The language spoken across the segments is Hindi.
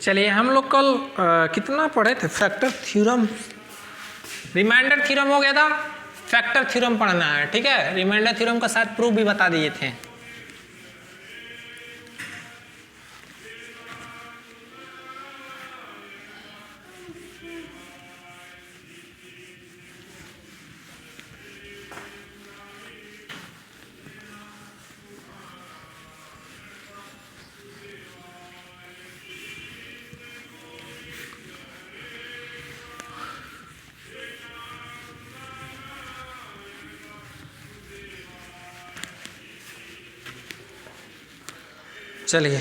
चलिए हम लोग कल कितना पढ़े थे? फैक्टर थ्योरम, रिमाइंडर थ्योरम हो गया था, फैक्टर थ्योरम पढ़ना है, ठीक है। रिमाइंडर थ्योरम का शायद प्रूफ भी बता दिए थे। चलिए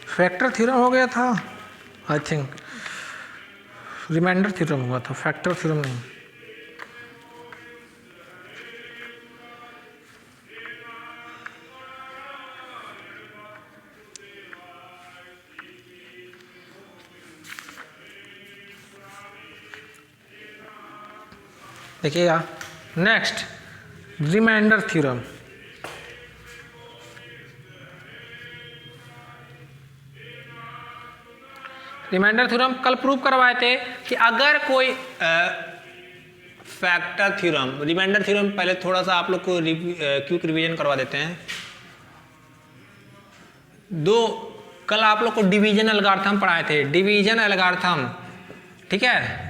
फैक्टर थ्योरम हो गया था, आई थिंक रिमाइंडर थ्योरम हुआ था, फैक्टर थ्योरम नहीं। देखिएगा next remainder theorem. Remainder theorem कल प्रूव करवाए थे कि अगर कोई फैक्टर थ्योरम, रिमाइंडर थ्योरम पहले थोड़ा सा आप लोग को क्विक रिवीजन करवा देते हैं। कल आप लोग को डिवीजन एल्गोरिथम पढ़ाए थे, डिवीजन एल्गोरिथम, ठीक है।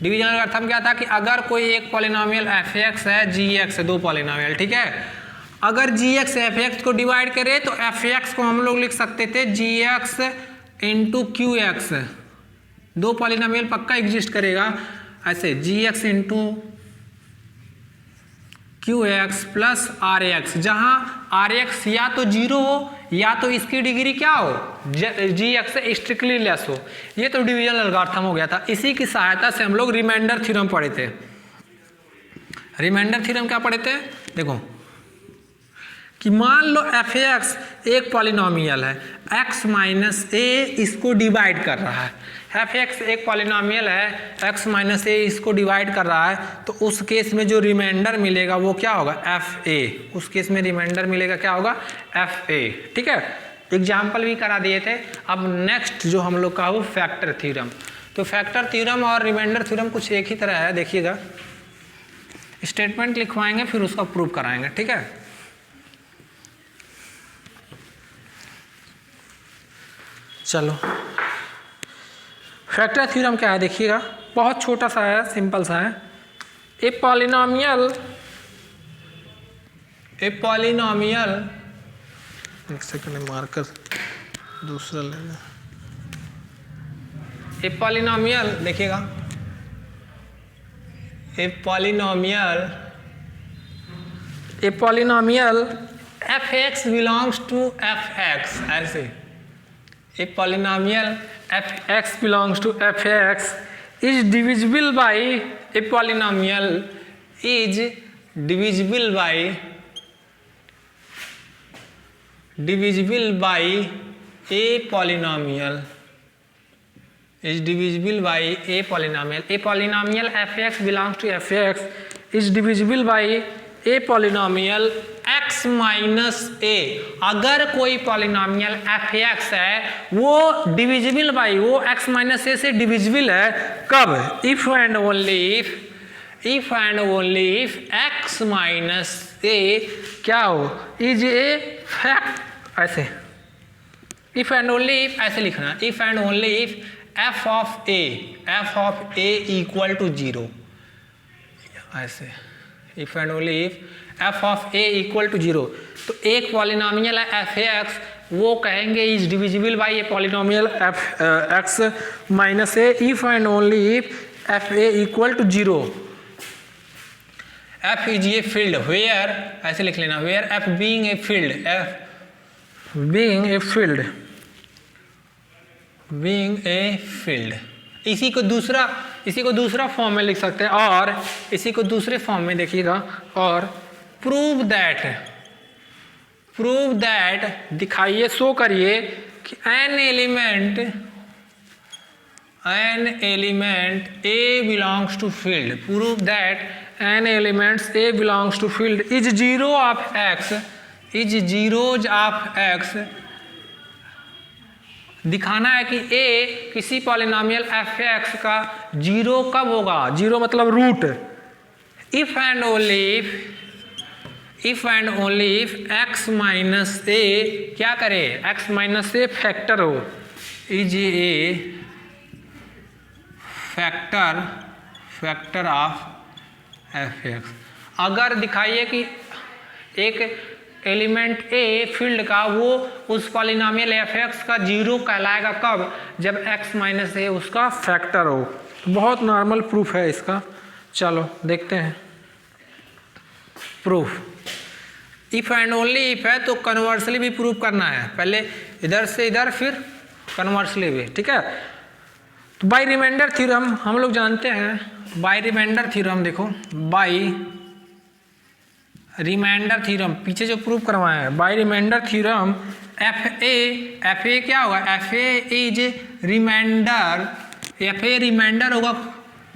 डिवीजन एल्गोरिथम क्या था कि अगर कोई एक पॉलिनोमियल f(x) है, g(x) है, दो पॉलिनोमियल, ठीक है। अगर g(x) f(x) को डिवाइड करे तो f(x) को हम लोग लिख सकते थे g(x) इंटू q(x). दो पॉलिनोमियल पक्का एग्जिस्ट करेगा ऐसे, g(x) into q(x) plus r(x), जहां r(x) या तो 0 हो या तो इसकी डिग्री क्या हो, g(x) से स्ट्रिक्टली लेस हो। ये तो डिवीजन एल्गोरिथम हो गया था। इसी की सहायता से हम लोग रिमाइंडर थ्योरम पढ़े थे। रिमाइंडर थ्योरम क्या पढ़े थे? देखो कि मान लो f(x) एक पॉलिनोमियल है, x माइनस a इसको डिवाइड कर रहा है। f(x) एक पॉलिनोमियल है, x माइनस a इसको डिवाइड कर रहा है, तो उस केस में जो रिमाइंडर मिलेगा वो क्या होगा, fa। उस केस में रिमाइंडर मिलेगा क्या होगा, fa, ठीक है। एग्जाम्पल भी करा दिए थे। अब नेक्स्ट जो हम लोग का वो फैक्टर थ्योरम। तो फैक्टर थ्योरम और रिमाइंडर थ्योरम कुछ एक ही तरह है। देखिएगा स्टेटमेंट लिखवाएंगे फिर उसका प्रूव कराएंगे, ठीक है। चलो फैक्टर थ्योरम क्या है देखिएगा, बहुत छोटा सा है, सिंपल सा है। ए पॉलिनोमियल, एक सेकंड मार्कर दूसरा लेना। ए पॉलिनोमियल देखिएगा, ए polynomial f(x) belongs to f(x), ऐसे a polynomial f(x) belongs to f(x) is divisible by a polynomial is divisible by a polynomial is divisible by a polynomial. A polynomial f(x) belongs to f(x) is divisible by a polynomial x minus a। अगर कोई पॉलिनोमियल f(x) है वो डिविजिबल बाई, वो x माइनस a से डिविजिबल है कब, if and only if x minus a क्या हो, इज ए फैक्ट, ऐसे इफ एंड ओनली इफ, ऐसे लिखना, if and only if f of a equal to 0, ऐसे if and only if f of a equal to 0। तो एक पॉलिनोमियल है f(x), वो कहेंगे is divisible by a polynomial x minus a if and only if f(a) equal to 0। f is a field where, ऐसे लिख लेना, where f being a field, इसी को दूसरा फॉर्म में लिख सकते हैं, और इसी को दूसरे फॉर्म में देखिएगा, और प्रूव दैट दिखाइए, शो करिए कि an element A belongs to field, prove that n elements A belongs to field is zeros of x दिखाना है कि a किसी पॉलिनोमियल f(x) का जीरो कब होगा, जीरो मतलब root, if and only if x minus a क्या करे, x माइनस a फैक्टर हो, is a factor of f(x). अगर दिखाइए कि एक एलिमेंट a फील्ड का वो उस पॉलिनोमियल f(x) का जीरो कहलाएगा कब, जब x माइनस a उसका फैक्टर हो। तो बहुत नॉर्मल प्रूफ है इसका, चलो देखते हैं proof. If and only if है तो कन्वर्सली भी प्रूफ करना है, पहले इधर से इधर फिर कन्वर्सली भी, ठीक है। तो बाय रिमाइंडर थ्योरम हम लोग जानते हैं, बाय रिमाइंडर थ्योरम देखो, बाय रिमाइंडर थ्योरम पीछे जो प्रूफ करवाया है, by remainder theorem f a क्या होगा, f a is remainder, f a remainder होगा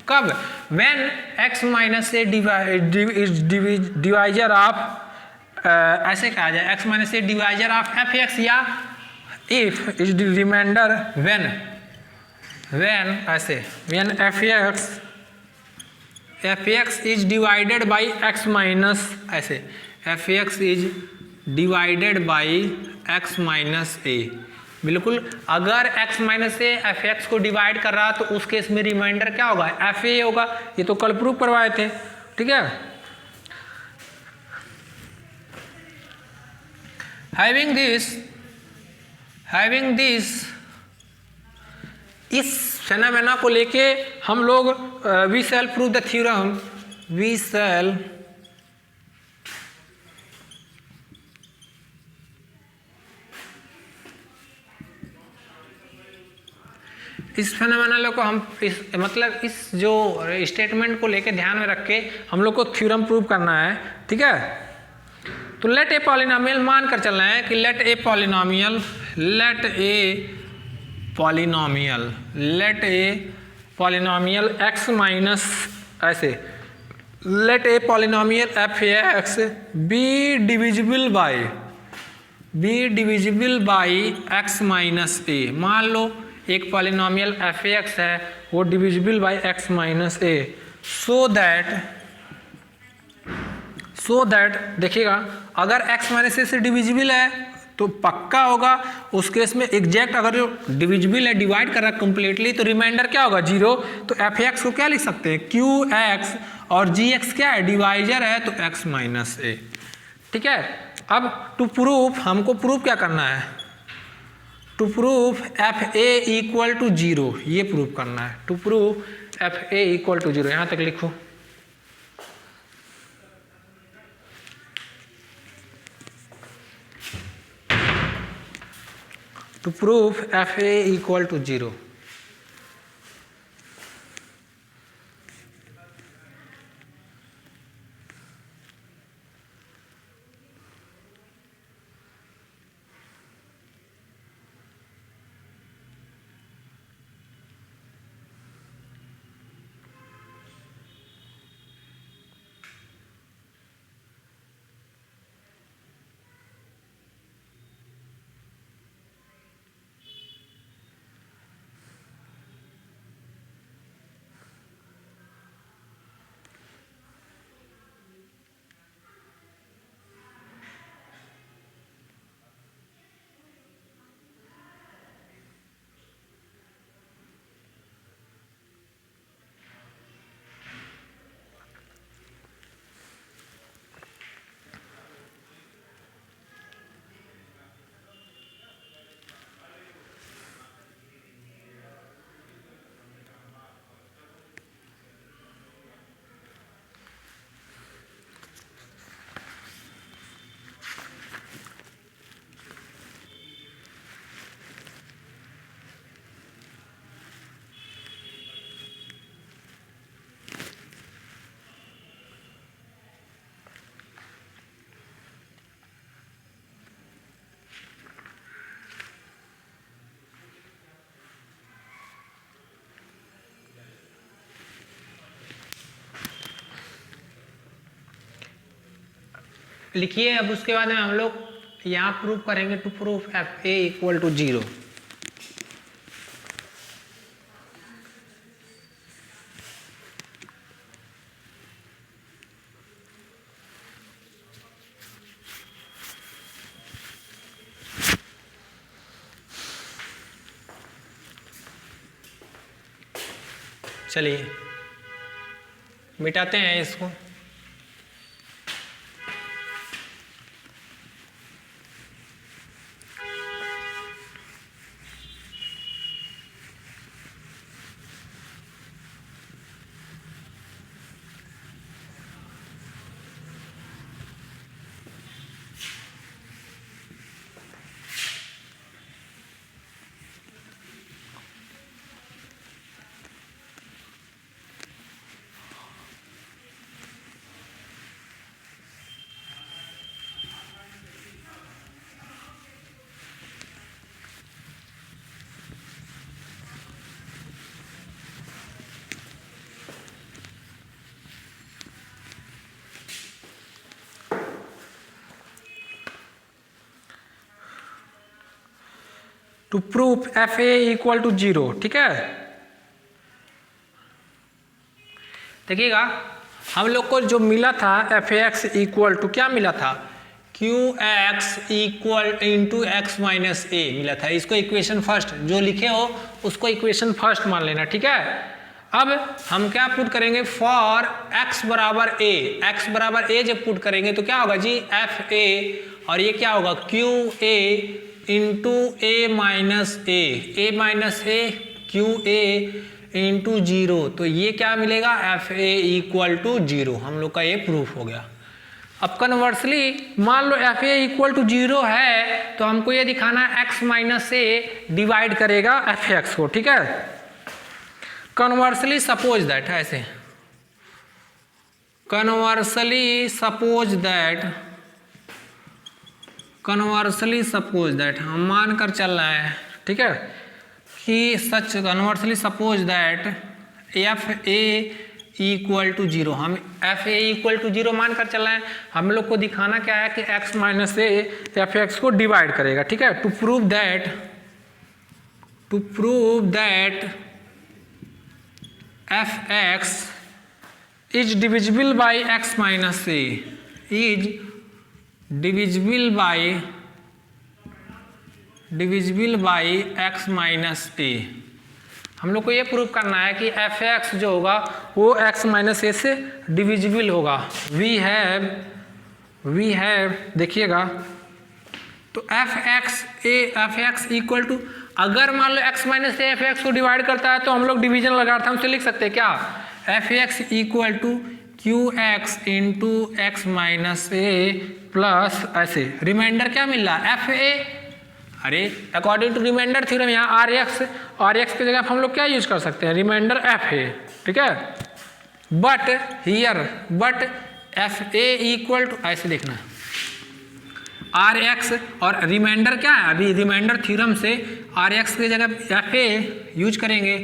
कब, when x minus a divisor of ऐसे कहा जाए x minus a divisor of f(x) या इफ इज रिमाइंडर व्हेन ऐसे when f(x) is divided by x minus, ऐसे f(x) is divided by x minus a। बिल्कुल, अगर x माइनस ए f(x) को डिवाइड कर रहा तो उस केस में रिमाइंडर क्या होगा, fa होगा। ये तो कल प्रूफ करवाए थे, ठीक है। हैविंग दिस इस फेनोमेना को लेके हम लोग we shall prove the theorem, we shall इस फेनोमेना को हम इस जो स्टेटमेंट को लेके ध्यान में रख के हम लोग को थ्योरम प्रूव करना है, ठीक है। तो लेट ए पॉलिनोमियल मान कर चलना है कि let a polynomial x minus, ऐसे let a polynomial f(x) be divisible by x minus a। मान लो एक पॉलिनोमियल f(x) है वो divisible by x minus a, so that देखिएगा, अगर x माइनस a से डिविजिबल है तो पक्का होगा उस केस में एग्जैक्ट, अगर जो डिविजिबल है डिवाइड कर रहा है कंप्लीटली तो रिमाइंडर क्या होगा, जीरो। तो f(x) को क्या लिख सकते हैं, qx, और gx क्या है, डिवाइजर है, तो x माइनस a, ठीक है। अब टू प्रूफ हमको प्रूफ क्या करना है, to proof fa equal to zero, ये प्रूफ करना है। To proof fa equal to zero, यहाँ तक लिखो। To prove fa equal to 0, लिखिए। अब उसके बाद में हम लोग यहाँ प्रूफ करेंगे to proof fa equal to zero. चलिए मिटाते हैं इसको। To proof f A equal to 0, ठीक है। देखिएगा हम लोग को जो मिला था F A X equal to क्या मिला था, Q X equal into x minus A मिला था। इसको इक्वेशन फर्स्ट जो लिखे हो उसको इक्वेशन फर्स्ट मान लेना, ठीक है। अब हम क्या पुट करेंगे, फॉर x बराबर a, x बराबर a जब पुट करेंगे तो क्या होगा जी, एफ ए, और ये क्या होगा Q A into A minus A Q A into 0, तो ये क्या मिलेगा, एफ ए इक्वल टू 0। हम लोग का ये प्रूफ हो गया। अब कन्वर्सली मान लो एफ ए इक्वल टू 0 है तो हमको ये दिखाना है x माइनस ए डिवाइड करेगा एफ एक्स को, ठीक है। कन्वर्सली सपोज दैट, ऐसे कन्वर्सली सपोज दैट हम मान कर चल रहे हैं, ठीक है, कि such conversely suppose that F A equal to 0, हम एफ ए इक्वल टू 0 मान कर चल रहे हैं। हम लोग को दिखाना क्या है कि x minus A F X को डिवाइड करेगा, ठीक है। To prove that F x is divisible by X minus A, is divisible by X minus A. हम लोग को ये प्रूव करना है कि एफ एक्स जो होगा वो एक्स माइनस ए से डिविजिबल होगा। वी हैव देखिएगा, तो एफ एक्स इक्वल टू, अगर मान लो X minus A F X को डिवाइड करता है तो हम लोग डिवीजन लगाते हैं, हम तो लिख सकते हैं क्या, f x equal to Q x into x minus a plus ऐसे रिमाइंडर क्या मिल रहा है एफ ए। अरे अकॉर्डिंग टू रिमाइंडर थ्योरम यहाँ आर एक्स की जगह हम लोग क्या यूज कर सकते हैं, रिमाइंडर एफ ए, ठीक है। But f A equal to, ऐसे देखना आर एक्स और रिमाइंडर क्या है, अभी रिमाइंडर थ्योरम से आर एक्स की जगह एफ ए यूज करेंगे।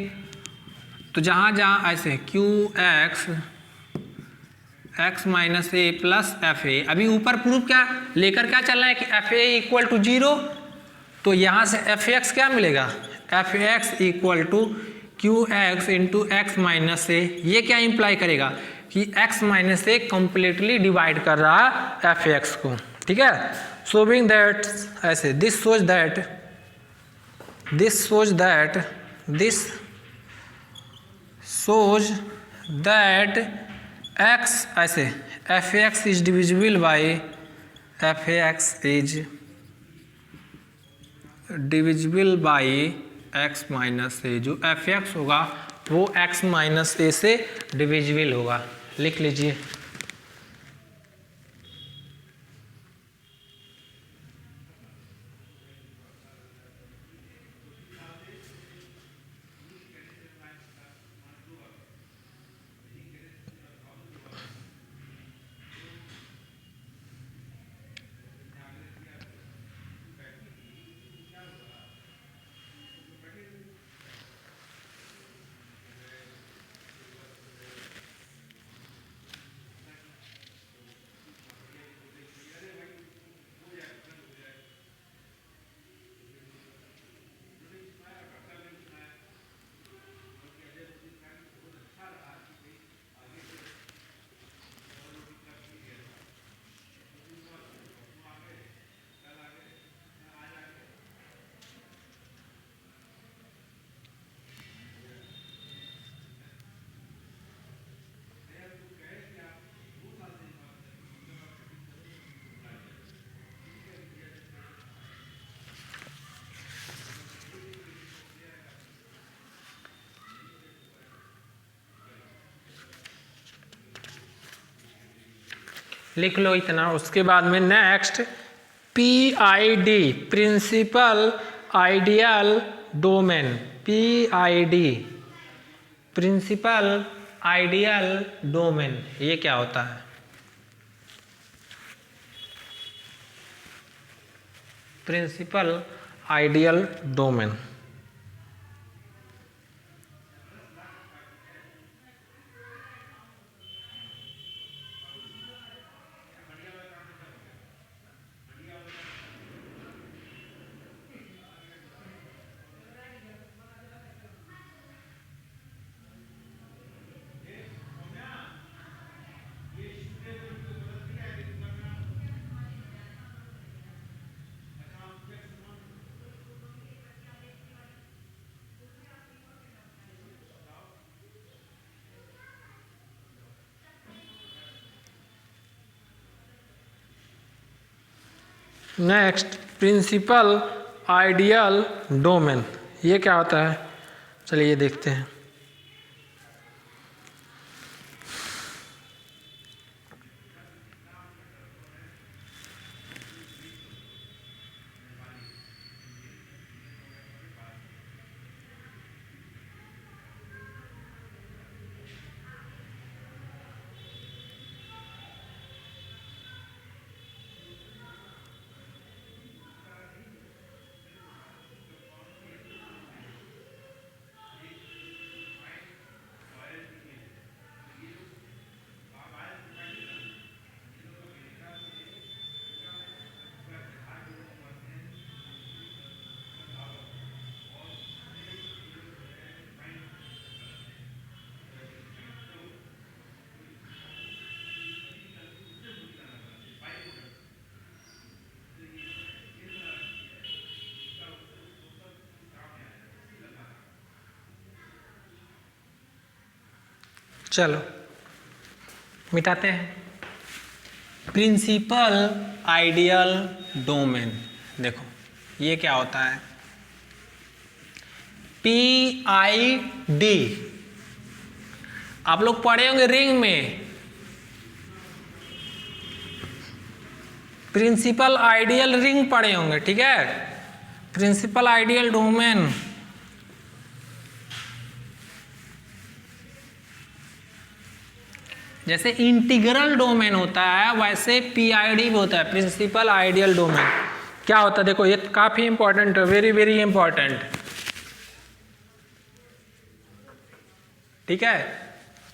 तो जहाँ ऐसे q x minus a plus f a, अभी ऊपर प्रूफ क्या लेकर क्या चल रहा है कि एफ ए इक्वल टू 0, तो यहाँ से एफ एक्स क्या मिलेगा, F x equal to Q x into x minus A. ये क्या इंप्लाई करेगा कि X minus A completely divide कर रहा है एफ एक्स को, ठीक है। शोविंग दैट ऐसे दिस shows that x ऐसे F x is divisible by F x is divisible by X minus A. जो एफ एक्स होगा वो एक्स माइनस ए से डिविजिबल होगा, लिख लीजिए। लिख लो इतना। उसके बाद में next PID principal ideal domain, PID principal ideal domain, ये क्या होता है? Principal ideal domain, next principal ideal domain, ये क्या होता है? चलिए ये देखते हैं। चलो मिटाते हैं। प्रिंसिपल आइडियल डोमेन, देखो ये क्या होता है? PID आप लोग पढ़े होंगे रिंग में, प्रिंसिपल आइडियल रिंग पढ़े होंगे, ठीक है। प्रिंसिपल आइडियल डोमेन जैसे इंटीग्रल डोमेन होता है वैसे PID भी होता है, प्रिंसिपल आइडियल डोमेन। क्या होता है देखो, ये काफी इंपॉर्टेंट है, वेरी वेरी इंपॉर्टेंट, ठीक है।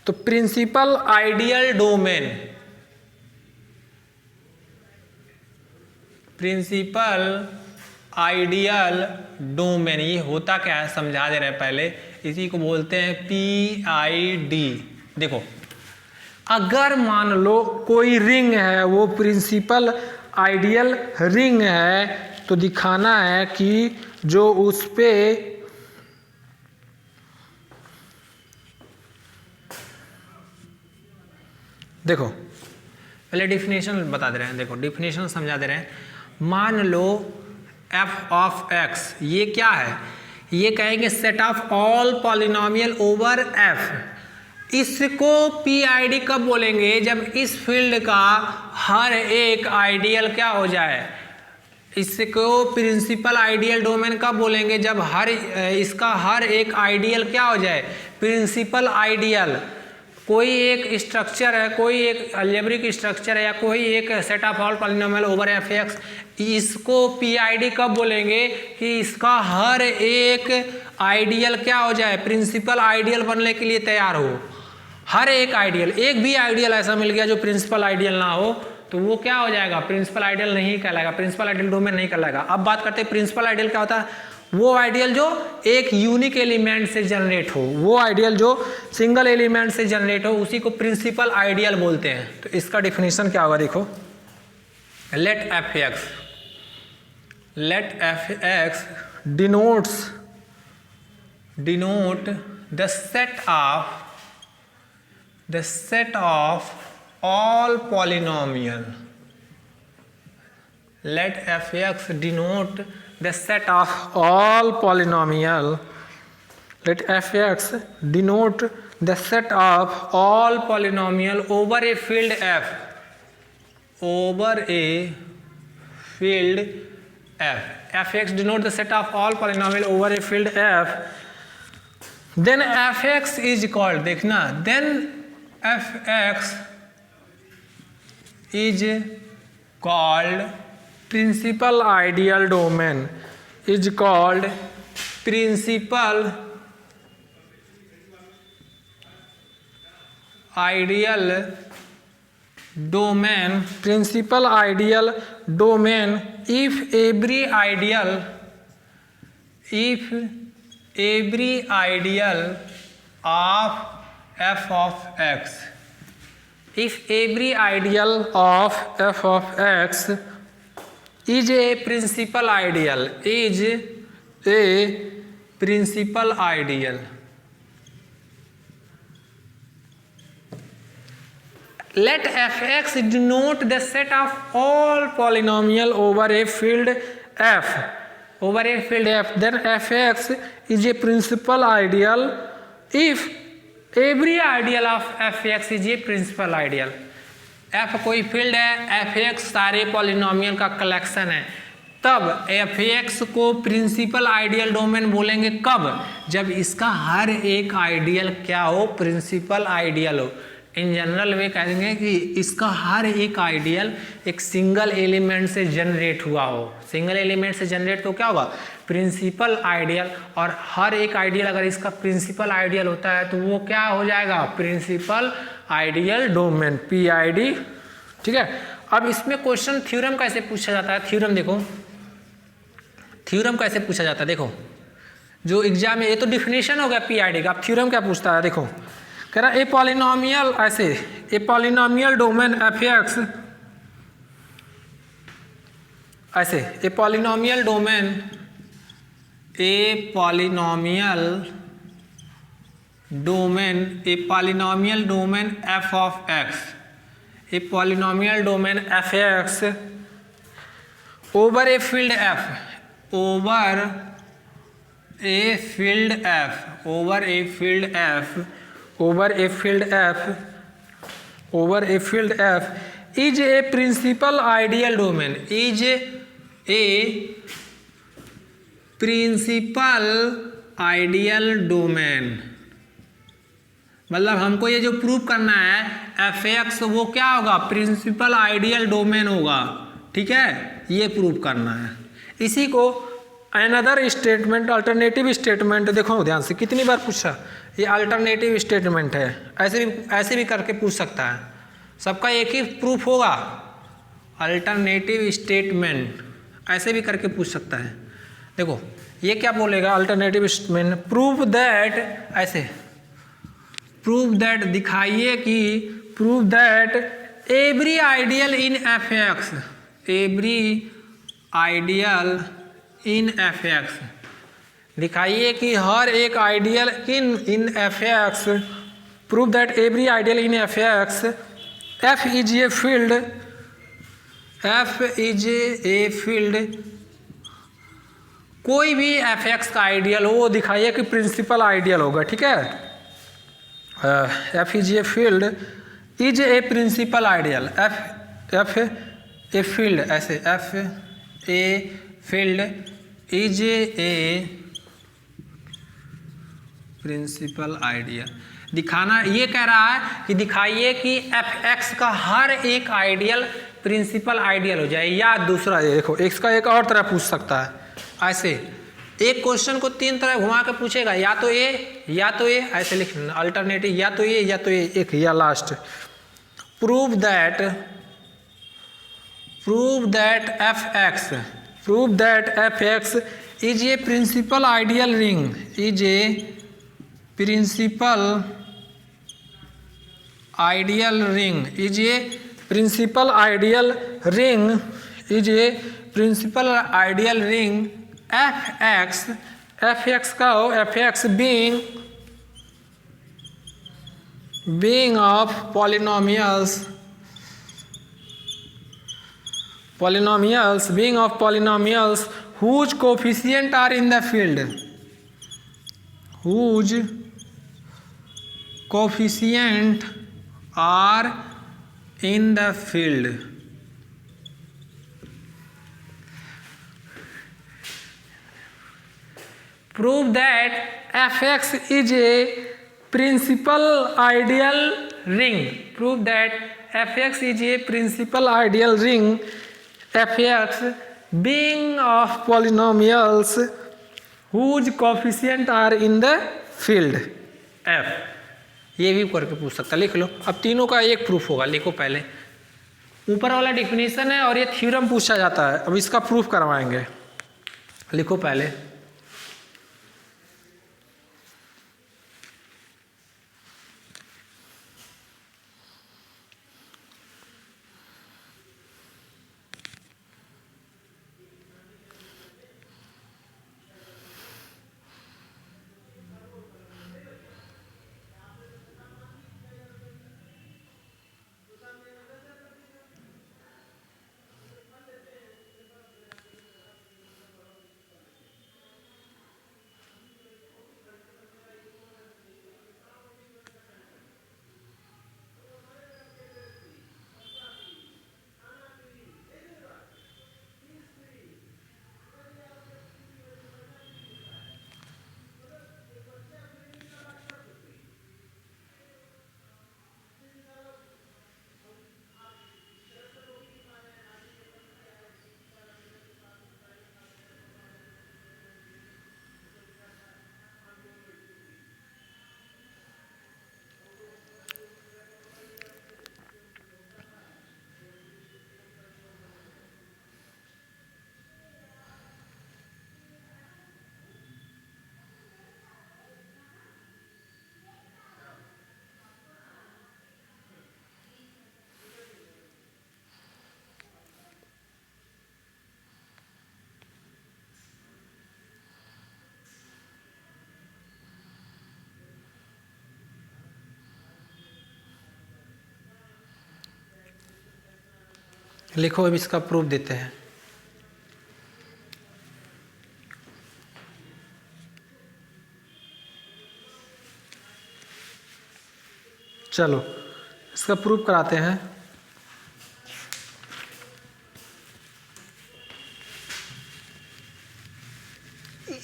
तो principal ideal domain, principal ideal domain ये होता क्या है समझा दे रहे हैं पहले। इसी को बोलते हैं PID। देखो अगर मान लो कोई रिंग है, वो प्रिंसिपल आइडियल रिंग है, तो दिखाना है कि जो उस पे देखो पहले डिफिनेशन बता दे रहे हैं, देखो डिफिनेशन समझा दे रहे हैं। मान लो f ऑफ x, ये क्या है? ये कहेंगे set of all polynomial over f। इसको PID कब बोलेंगे? जब इस फील्ड का हर एक आइडियल क्या हो जाए। इसको प्रिंसिपल आइडियल डोमेन कब बोलेंगे? जब इसका हर एक आइडियल क्या हो जाए, प्रिंसिपल आइडियल। कोई एक स्ट्रक्चर है, कोई एक अलजेब्रिक स्ट्रक्चर है, या कोई एक set of all polynomial over f(x), इसको PID कब बोलेंगे? कि इसका हर एक आइडियल क्या हो जाए, प्रिंसिपल आइडियल बनने के लिए तैयार हो। हर एक आइडियल, एक भी आइडियल ऐसा मिल गया जो प्रिंसिपल आइडियल ना हो तो वो क्या हो जाएगा, प्रिंसिपल आइडियल नहीं कहलाएगा, प्रिंसिपल आइडियल डोमेन नहीं कहलाएगा। अब बात करते हैं प्रिंसिपल आइडियल क्या होता है। वो आइडियल जो एक यूनिक एलिमेंट से जनरेट हो, वो आइडियल जो सिंगल एलिमेंट से जनरेट हो, उसी को प्रिंसिपल आइडियल बोलते हैं। तो इसका डिफिनेशन क्या होगा देखो, late f(x) denote the set of all polynomial. Let f(x) denote the set of all polynomial. Let f(x) denote the set of all polynomial over a field f. over a field f. Fx denote the set of all polynomial over a field f. Then fx is called, देखना, then fx is called principal ideal domain, is called principal ideal domain, principal ideal domain if every ideal of f of x, if every ideal of f of x is a principal ideal, is a principal ideal. Let fx denote the set of all polynomial over a field f, over a field f. Then fx is a principal ideal if every ideal of fx is a principal ideal. f कोई फील्ड है, fx सारे पॉलिनोमियल का कलेक्शन है, तब fx को प्रिंसिपल आइडियल डोमेन बोलेंगे कब? जब इसका हर एक आइडियल क्या हो, प्रिंसिपल आइडियल हो। इन जनरल वे कहेंगे कि इसका हर एक आइडियल एक सिंगल एलिमेंट से जनरेट हुआ हो। सिंगल एलिमेंट से जनरेट तो क्या होगा, प्रिंसिपल आइडियल। और हर एक आइडियल अगर इसका प्रिंसिपल आइडियल होता है तो वो क्या हो जाएगा, प्रिंसिपल आइडियल डोमेन, PID। ठीक है, अब इसमें क्वेश्चन थ्योरम कैसे पूछा जाता है, थ्योरम देखो, थ्योरम कैसे पूछा जाता है। देखो जो एग्जाम में, ये तो डिफिनेशन हो गया PID का, अब थ्योरम क्या पूछता है। देखो कह रहा ए पॉलिनोमियल, ऐसे ए पॉलिनोमियल डोमेन fx, ऐसे ए polynomial domain, A polynomial domain, A polynomial domain f of x, A polynomial domain fx over a field f, over a field f, over a field f, over a field f, over a field f is a principal ideal domain, is a principal ideal domain। मतलब हमको ये जो प्रूव करना है fx, वो क्या होगा, प्रिंसिपल आइडियल डोमेन होगा। ठीक है, ये प्रूव करना है। इसी को अनदर स्टेटमेंट, अल्टरनेटिव स्टेटमेंट, देखो ध्यान से कितनी बार पूछा, ये अल्टरनेटिव स्टेटमेंट है, ऐसे भी करके पूछ सकता है। सबका एक ही प्रूफ होगा, अल्टरनेटिव स्टेटमेंट ऐसे भी करके पूछ सकता है। देखो ये क्या बोलेगा, अल्टरनेटिव स्टेटमेंट, प्रूव दैट, ऐसे प्रूव दैट, दिखाइए कि, prove that every ideal in fx, every ideal in fx, दिखाइए कि हर एक ideal in fx, prove that every ideal in fx, f is a field, f is a field, कोई भी fx का आइडियल हो वो दिखाइए कि प्रिंसिपल आइडियल होगा। ठीक है, f is a field, is a principal ideal, f a field, ऐसे f a field is a principal ideal. दिखाना, ये कह रहा है कि दिखाइए कि fx का हर एक आइडियल प्रिंसिपल आइडियल हो जाए। या दूसरा, ये देखो x का एक और तरह पूछ सकता है, ऐसे एक क्वेश्चन को तीन तरह घुमा के पूछेगा, या तो ए, या तो ए, ऐसे लिखना अल्टरनेटिव, या तो ए, या तो ए, एक या last, prove that, prove that fx, prove that fx is a principal ideal ring, is a principal ideal ring, is a principal ideal ring, is a principal ideal ring fx, fx का हो, fx being of polynomials, being of polynomials whose coefficient are in the field, whose coefficient are in the field, prove that F x is a principal ideal ring, prove that F x is a principal ideal ring, f x being of polynomials whose coefficient are in the field f. ये भी करके पूछ सकता, लिख लो। अब तीनों का एक प्रूफ होगा, लिखो पहले। ऊपर वाला डिफिनीशन है और ये थ्योरम पूछा जाता है, अब इसका प्रूफ करवाएंगे, लिखो पहले। लिखो, अब इसका प्रूफ देते हैं। चलो इसका प्रूफ कराते हैं।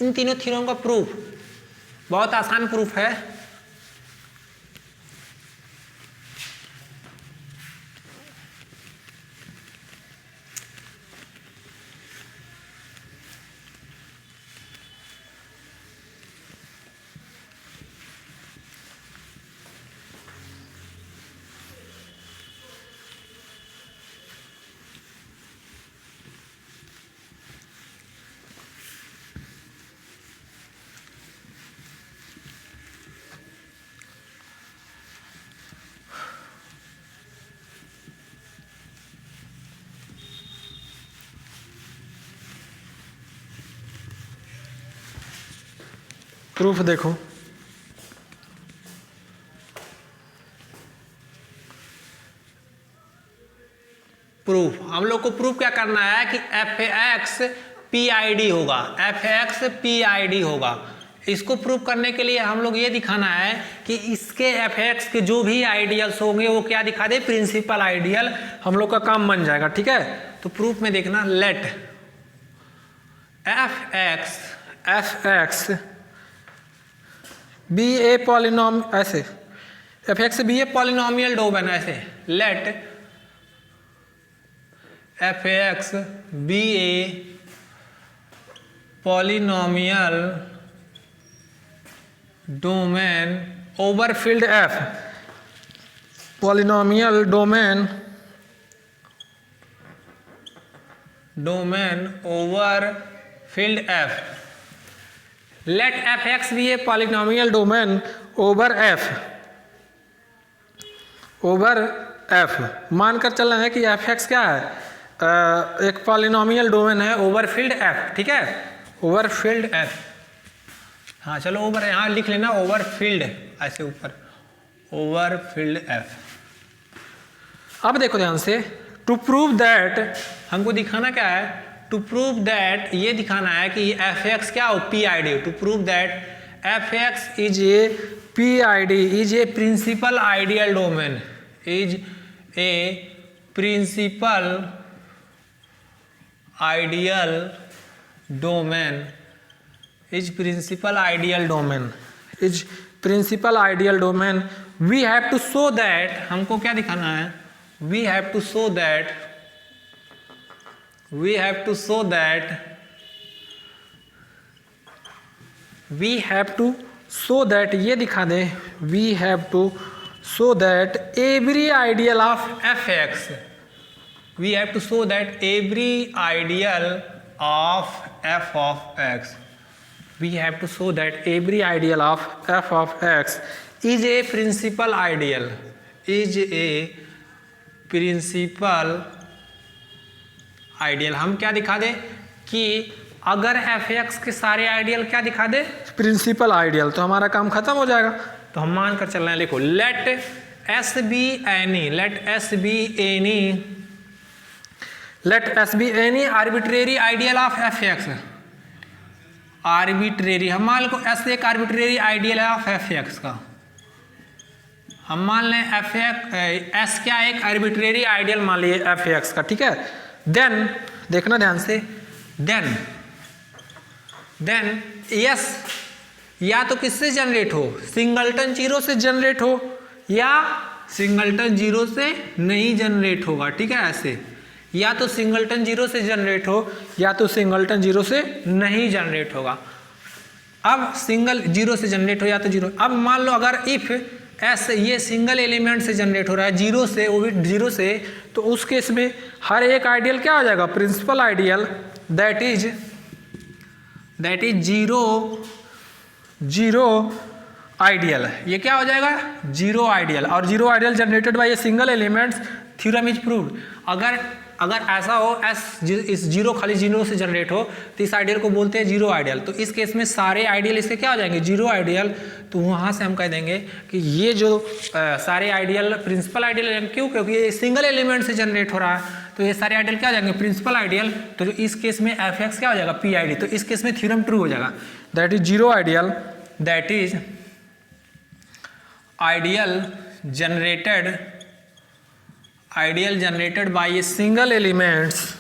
इन तीनों थ्योरम का प्रूफ बहुत आसान प्रूफ है। प्रूफ देखो, प्रूफ हम लोग को प्रूफ क्या करना है कि F X P I D होगा, F X P I D होगा। इसको प्रूफ करने के लिए हम लोग ये दिखाना है कि इसके एफ एक्स के जो भी आइडियल्स होंगे वो क्या दिखा दे, प्रिंसिपल आइडियल। हम लोग का काम बन जाएगा, ठीक है। तो प्रूफ में देखना, let F X be a polynom, ऐसे F X be a polynomial domain, ऐसे let F X be a polynomial domain over field F, polynomial domain over field F. Let F X be a polynomial domain over F मानकर चलना है कि एफ एक्स क्या है, एक पॉलिनोमियल डोमेन है ओवर फील्ड एफ, ठीक है, ओवर फील्ड एफ। हाँ चलो ओवर यहाँ लिख लेना, ओवर फील्ड, ऐसे ऊपर ओवर फील्ड एफ। अब देखो ध्यान से, टू प्रूव दैट हमको दिखाना क्या है, टू प्रूव दैट ये दिखाना है कि एफ एक्स क्या हो, P I D. To prove that F x is a P I D is a principal ideal domain, is a principal ideal domain is principal ideal domain, is principal ideal domain, we have to show that, हमको क्या दिखाना है, we have to show that, we have to show that, we have to show that, ये दिखा दें, we have to show that every ideal of f x, we have to show that every ideal of f of x, we have to show that every ideal of f of x is a principal ideal, is a principal ideal। हम क्या दिखा दें कि अगर एफ एक्स के सारे आइडियल क्या दिखा दे, प्रिंसिपल आइडियल, तो हमारा काम खत्म हो जाएगा। तो हम मान कर चल रहे हैं, लिखो let s be any, let s be any, let s be any arbitrary ideal of f x, arbitrary, हम मान लो एस एक आर्बिट्रेरी आइडियल है ऑफ एफ एक्स का, हम मान लें एफ एक्स एस क्या एक आर्बिट्रेरी आइडियल मान लिए एफ एक्स का, ठीक है। देन देखना ध्यान से, देन यस या तो किससे जनरेट हो, सिंगलटन जीरो से जनरेट हो या सिंगलटन जीरो से नहीं जनरेट होगा, ठीक है। ऐसे या तो सिंगलटन जीरो से जनरेट हो या तो सिंगलटन जीरो से नहीं जनरेट होगा। अब सिंगल जीरो से जनरेट हो या तो जीरो, अब मान लो अगर इफ एस ये सिंगल एलिमेंट से जनरेट हो रहा है जीरो से, वो भी जीरो से, तो उस केस में हर एक आइडियल क्या हो जाएगा, principal ideal, that is zero ideal, ये क्या हो जाएगा, जीरो आइडियल, और zero ideal generated by a single elements, theorem is proved. अगर ऐसा हो एस इस जीरो खाली जीरो से जनरेट हो तो इस आइडियल को बोलते हैं जीरो आइडियल, तो इस केस में सारे आइडियल इसके क्या हो जाएंगे, जीरो आइडियल। तो वहाँ से हम कह देंगे कि ये जो सारे आइडियल प्रिंसिपल आइडियल, क्यों, क्योंकि ये सिंगल एलिमेंट से जनरेट हो रहा है, तो ये सारे आइडियल क्या हो जाएंगे, प्रिंसिपल आइडियल। तो जो इस केस में एफ एक्स क्या हो जाएगा, पी आई डी, तो इस केस में थ्योरम ट्रू हो जाएगा, that is zero ideal, that is ideal generated by a single elements,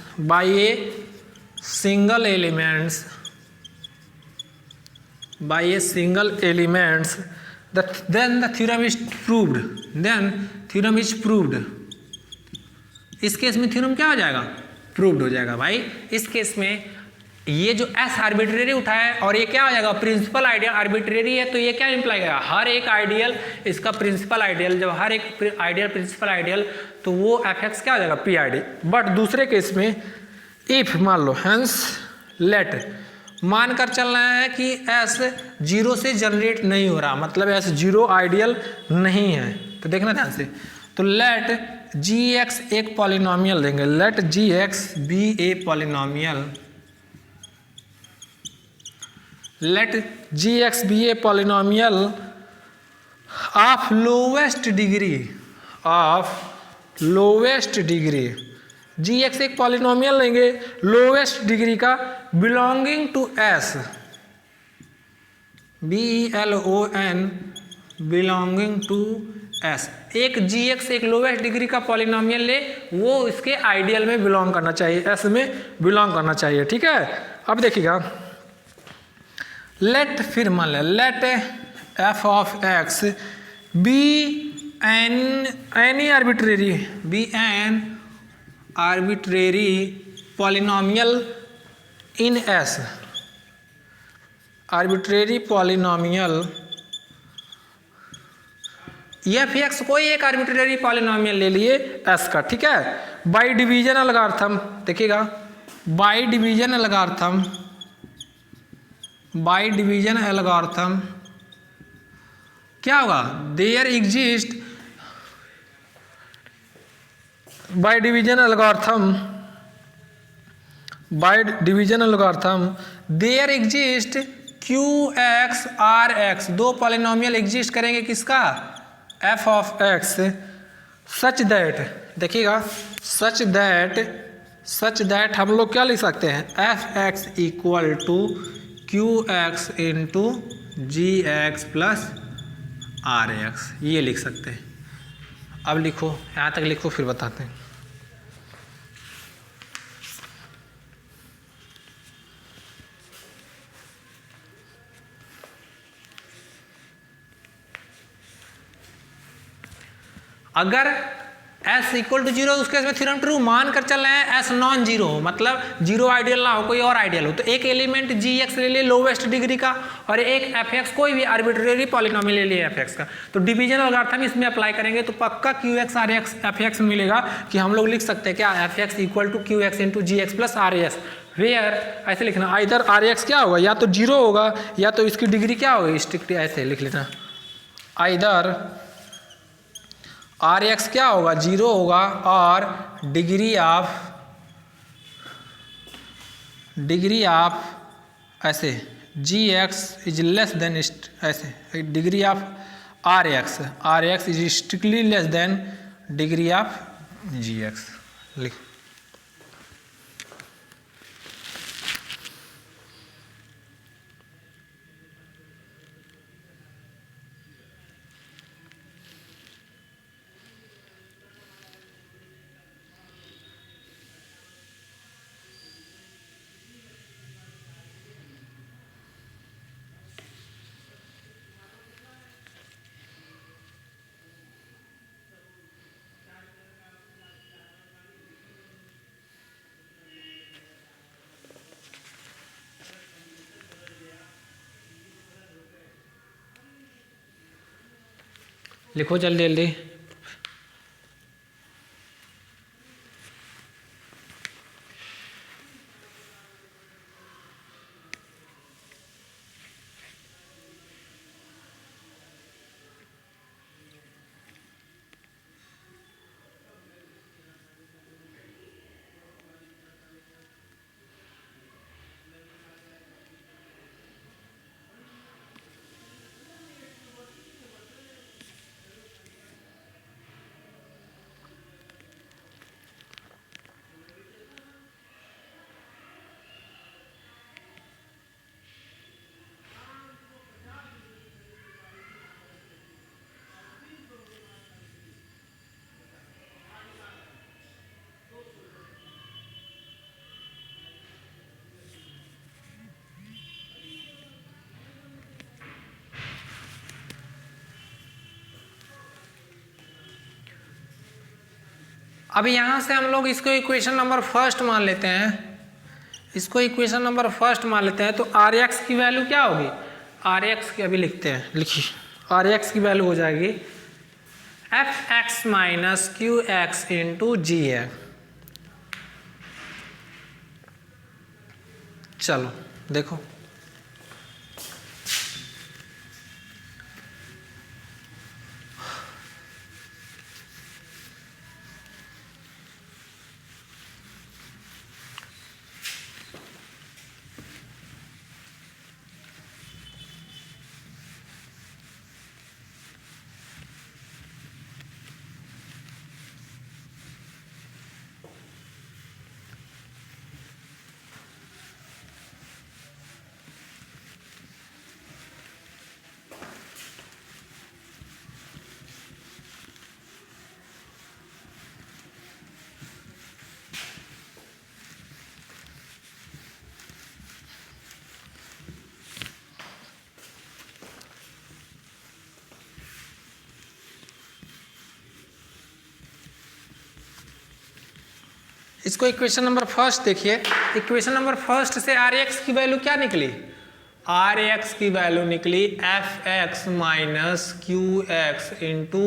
then the theorem is proved, इस केस में थ्योरम क्या हो जाएगा, प्रूव्ड हो जाएगा भाई। इस केस में ये जो एस आर्बिट्रेरी उठाया और ये क्या हो जाएगा, प्रिंसिपल आइडियल, आर्बिट्रेरी है तो ये क्या इंप्लाई करेगा, हर एक आइडियल इसका प्रिंसिपल आइडियल, जब हर एक आइडियल प्रिंसिपल आइडियल तो वो एफ एक्स क्या हो जाएगा, पी आई डी। बट दूसरे केस में इफ मान लो, हेंस लेट मान कर चलना है कि एस जीरो से जनरेट नहीं हो रहा, मतलब एस जीरो आइडियल नहीं है, तो देखना ध्यान से, तो लेट जी एक्स एक पॉलिनोमियल देंगे, let g x be a polynomial, let gx be a polynomial of lowest degree, gx एक पॉलिनोमियल लेंगे लोवेस्ट डिग्री का, belonging to s, BELON, belonging to s। एक gx एक लोवेस्ट डिग्री का पॉलिनोमियल ले, वो इसके आइडियल में बिलोंग करना चाहिए, s में बिलोंग करना चाहिए, ठीक है। अब देखिएगा, लेट फिर मान लें, let f of x be an arbitrary polynomial in s, arbitrary polynomial, f x कोई एक आर्बिट्रेरी पॉलिनोमियल ले लिए एस का, ठीक है। बाय डिवीजन एल्गोरिथम, देखिएगा बाय डिवीजन एल्गोरिथम क्या होगा, there exist by division algorithm there exist Q X R X, दो पॉलिनोमियल एग्जिस्ट करेंगे किसका, F of X, such that, देखिएगा सच दैट हम लोग क्या लिख सकते हैं, F x equal to Q x into G X plus R X, ये लिख सकते हैं। अब लिखो, यहाँ तक लिखो फिर बताते हैं। अगर S इक्वल टू जीरो उसके में थ्योरम ट्रू मान कर चल रहे हैं S नॉन जीरो मतलब जीरो आइडियल ना हो कोई और आइडियल हो, तो एक एलिमेंट GX ले लिए लोवेस्ट डिग्री का और एक FX कोई भी आर्बिट्रेरी पॉलिनोमियल ले लिए FX का, तो डिवीजन एल्गोरिथम इसमें अप्लाई करेंगे तो पक्का QX RX FX मिलेगा कि हम लोग लिख सकते हैं क्या FX equal to QX into GX plus RS, where ऐसे लिखना इधर RX क्या होगा या तो जीरो होगा या तो इसकी डिग्री क्या होगी स्ट्रिक्ट, ऐसे लिख लेना इधर RX क्या होगा जीरो होगा और डिग्री ऑफ ऐसे GX इज लेस देन ऐसे degree of RX is strictly less than degree of GX लिख। लिखो जल्दी जल्दी। अब यहाँ से हम लोग इसको इक्वेशन नंबर फर्स्ट मान लेते हैं, इसको इक्वेशन नंबर फर्स्ट मान लेते हैं, तो RX की वैल्यू क्या होगी, RX की अभी लिखते हैं, लिखिए RX की वैल्यू हो जाएगी FX minus QX into GX। चलो देखो इसको इक्वेशन नंबर फर्स्ट देखिए, इक्वेशन नंबर फर्स्ट से RX की वैल्यू क्या निकली, RX की वैल्यू निकली FX minus QX into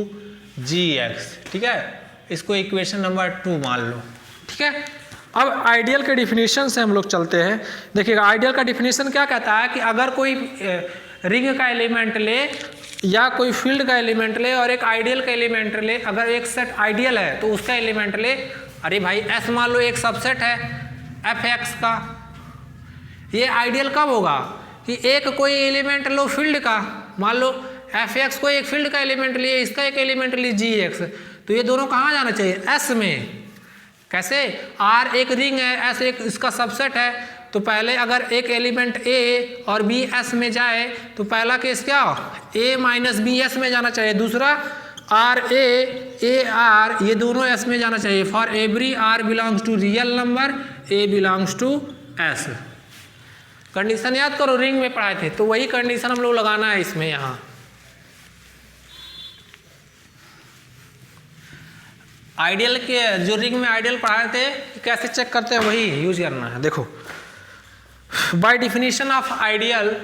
GX, ठीक है, इसको इक्वेशन नंबर 2 मान लो, ठीक है। अब आइडियल के डिफिनीशन से हम लोग चलते हैं। देखिएगा आइडियल का डिफिनीशन क्या कहता है कि अगर कोई रिंग का एलिमेंट ले या कोई फील्ड का एलिमेंट ले और एक आइडियल का एलिमेंट ले, अगर एक सेट आइडियल है तो उसका एलिमेंट ले, अरे भाई S मान लो एक सबसेट है FX का, ये आइडियल कब होगा कि एक कोई एलिमेंट लो फील्ड का, मान लो FX को एक फील्ड का एलिमेंट लिए, इसका एक एलिमेंट लिए GX, तो ये दोनों कहाँ जाना चाहिए S में। कैसे, R एक रिंग है, S एक इसका सबसेट है, तो पहले अगर एक एलिमेंट A और B S में जाए तो पहला केस क्या A माइनस B S में जाना चाहिए, दूसरा R A R ये दोनों S में जाना चाहिए। For every R belongs to real number A belongs to S। Condition याद करो, रिंग में पढ़ाए थे, तो वही कंडीशन हम लोग लगाना है इसमें। यहाँ आइडियल के जो रिंग में आइडियल पढ़ाए थे कैसे चेक करते हैं वही यूज करना है। देखो by definition of ideal,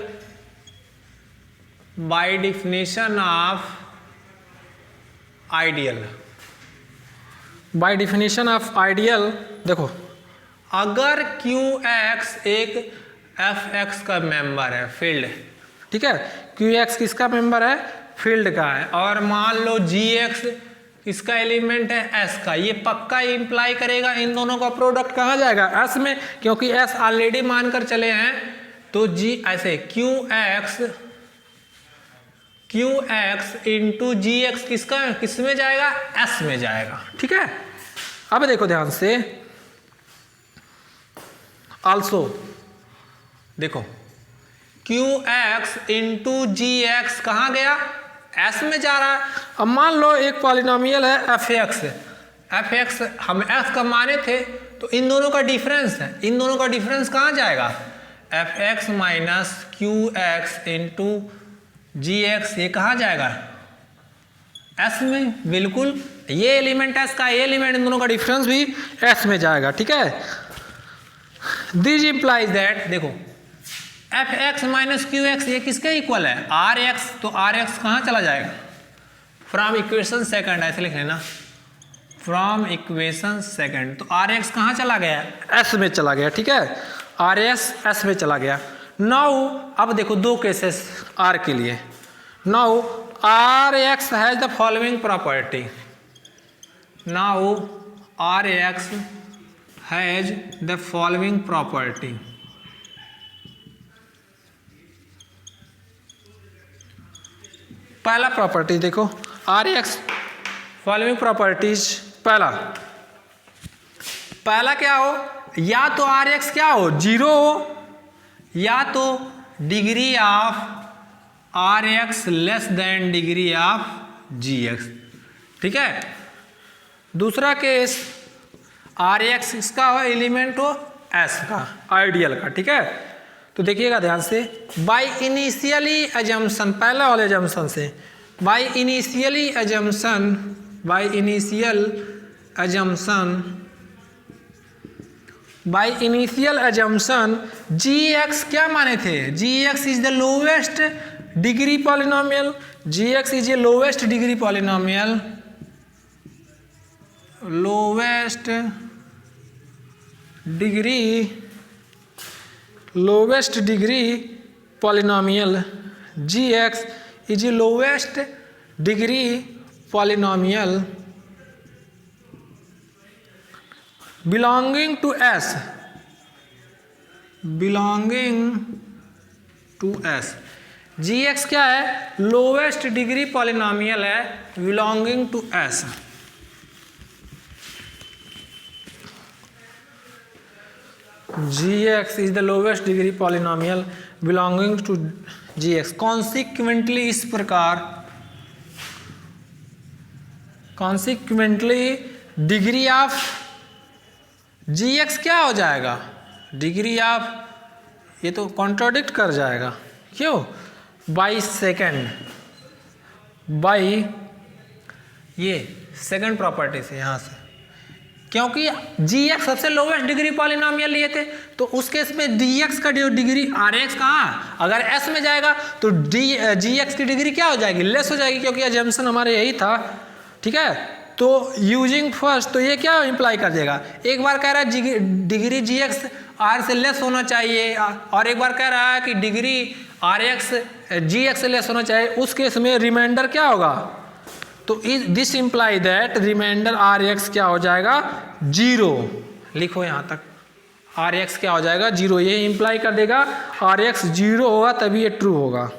by definition of ideal, by definition of ideal देखो अगर QX एक FX का मेंबर है, फील्ड, ठीक है, QX किसका मेंबर है, फील्ड का है, और मान लो GX किसका एलिमेंट है, S का, ये पक्का इंप्लाई करेगा इन दोनों का प्रोडक्ट कहाँ जाएगा, S में, क्योंकि S ऑलरेडी मानकर चले हैं, तो G ऐसे QX इंटू GX किस में जाएगा, S में जाएगा, ठीक है। अब देखो ध्यान से, ऑल्सो देखो QX इंटू GX कहाँ गया, S में जा रहा है। अब मान लो एक पॉलिनोमियल है FX हम F का माने थे, तो इन दोनों का डिफरेंस है, इन दोनों का डिफरेंस कहाँ जाएगा, FX minus QX into GX, ये कहाँ जाएगा, S में, बिल्कुल, ये एलिमेंट S का, ये एलिमेंट, इन दोनों का डिफरेंस भी S में जाएगा, ठीक है। दिस इंप्लाइज दैट, देखो FX माइनस QX ये किसके इक्वल है, RX, तो RX कहाँ चला जाएगा, फ्रॉम इक्वेशन सेकंड, ऐसे लिख लेना, फ्रॉम इक्वेशन सेकंड, तो RX कहाँ चला गया, S में चला गया, ठीक है, RS S में चला गया। नाउ अब देखो दो केसेस R के लिए, now RX has the following property, now RX has the following property, पहला प्रॉपर्टी देखो RX फॉलोइंग प्रॉपर्टीज, पहला क्या हो, या तो RX क्या हो, 0 हो, या तो degree of RX less than degree of GX, ठीक है। दूसरा केस RX इसका हो, एलिमेंट हो S का, आइडियल का, ठीक है। तो देखिएगा ध्यान से, बाय इनिशियली एजम्पशन, पहला वाले एजम्पशन से, बाय इनिशियल एजम्पशन GX क्या माने थे, GX is the lowest degree polynomial, GX is a lowest degree polynomial, lowest degree polynomial, GX is the lowest degree polynomial belonging to S, GX क्या है, लोवेस्ट डिग्री पॉलिनोमियल है belonging to S। GX is the lowest degree polynomial belonging to GX। Consequently इस प्रकार, कॉन्सिक्वेंटली डिग्री ऑफ GX क्या हो जाएगा, डिग्री ऑफ, ये तो कॉन्ट्राडिक्ट कर जाएगा, क्यों, बाई सेकेंड, बाई ये सेकेंड प्रॉपर्टी से, यहाँ से, क्योंकि GX सबसे लोवेस्ट डिग्री पॉलिनोमियल लिए थे, तो उस केस में DX का डिग्री RX कहाँ, अगर S में जाएगा तो GX की डिग्री क्या हो जाएगी, लेस हो जाएगी, क्योंकि एजम्पशन हमारे यही था, ठीक है। तो यूजिंग फर्स्ट, तो ये क्या इंप्लाई कर देगा, एक बार कह रहा है डिग्री GX R से लेस होना चाहिए, और एक बार कह रहा है कि डिग्री RX GX से लेस होना चाहिए, उस केस में रिमाइंडर क्या होगा, तो this imply that remainder RX क्या हो जाएगा, 0, लिखो यहाँ तक, RX क्या हो जाएगा, 0, ये इंप्लाई कर देगा RX 0 होगा तभी ये ट्रू होगा।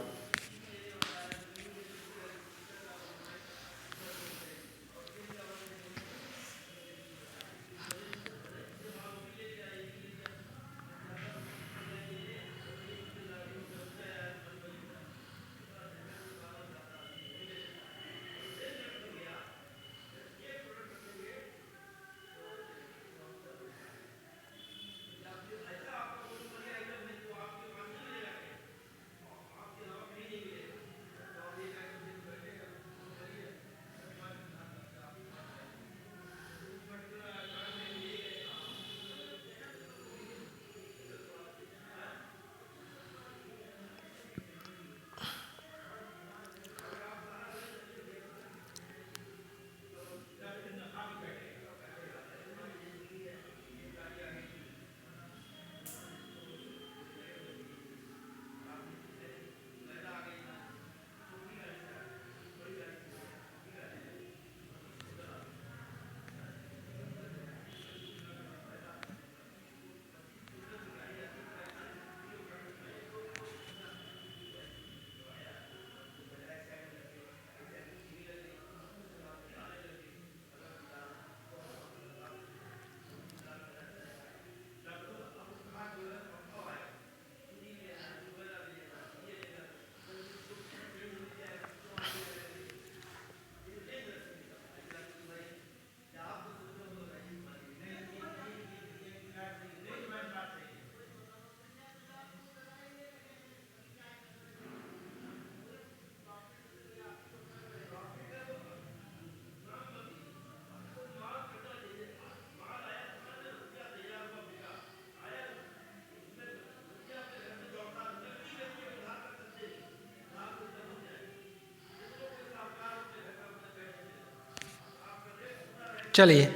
चलिए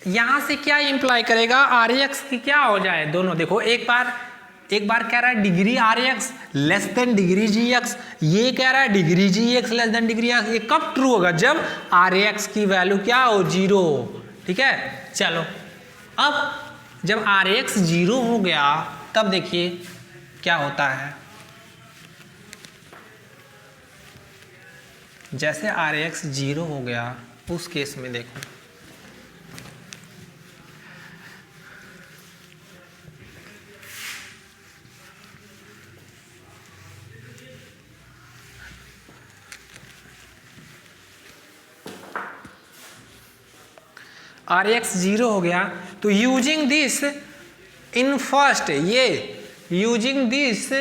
यहां से क्या इंप्लाई करेगा, आर एक्स की क्या हो जाए दोनों। देखो एक बार कह रहा है degree R X less than degree G X, ये कह रहा है degree G X less than degree X. ये कब ट्रू होगा, जब आर एक्स की वैल्यू क्या हो, 0 हो। ठीक है, चलो अब जब आर एक्स 0 हो गया तब देखिए क्या होता है। जैसे आर एक्स 0 हो गया उस केस में देखो आर एक्स 0 हो गया तो यूजिंग दिस इन फर्स्ट, ये using this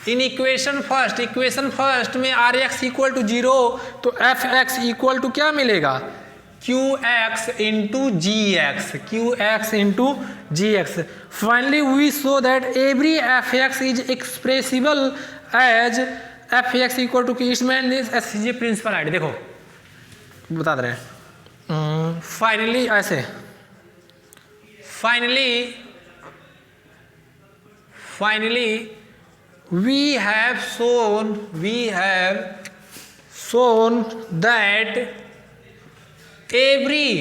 in equation first में आर एक्स इक्वल टू 0 तो एफ एक्स इक्वल टू क्या मिलेगा, Q x into G X, Q x into G X. Finally we show that every F x is expressible as F x equal to की, इसमें एस जी प्रिंसिपल आइडिया देखो बता दे रहे हैं। फाइनली ऐसे finally we have shown that every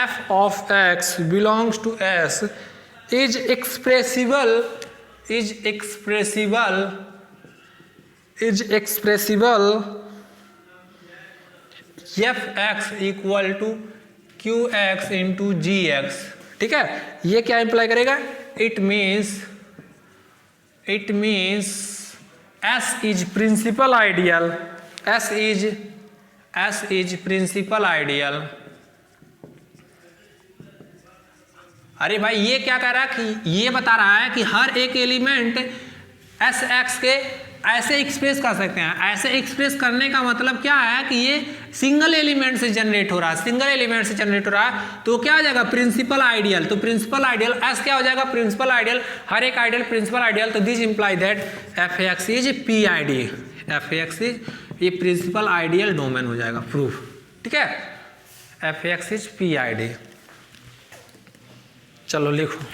f of x belongs to S is expressible f x equal to q x into g x। ठीक है, ये क्या इंप्लाई करेगा, it means S is principal ideal, S is principal ideal। अरे भाई ये क्या कह रहा है कि ये बता रहा है कि हर एक एलिमेंट एस एक्स के ऐसे एक्सप्रेस कर सकते हैं। ऐसे एक्सप्रेस करने का मतलब क्या है कि ये सिंगल एलिमेंट से जनरेट हो रहा है, तो क्या हो जाएगा, प्रिंसिपल आइडियल। तो प्रिंसिपल आइडियल एस क्या हो जाएगा, प्रिंसिपल आइडियल, हर एक आइडियल प्रिंसिपल आइडियल। तो this imply that F x is P I D, F x is ये प्रिंसिपल आइडियल डोमेन हो जाएगा, प्रूफ। ठीक है, F x is P I D. चलो लिखो,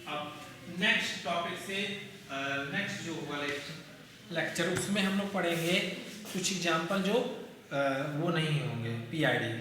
अब नेक्स्ट टॉपिक से नेक्स्ट जो होगा लेक्चर उसमें हम लोग पढ़ेंगे कुछ एग्जाम्पल जो वो नहीं होंगे पीआईडी।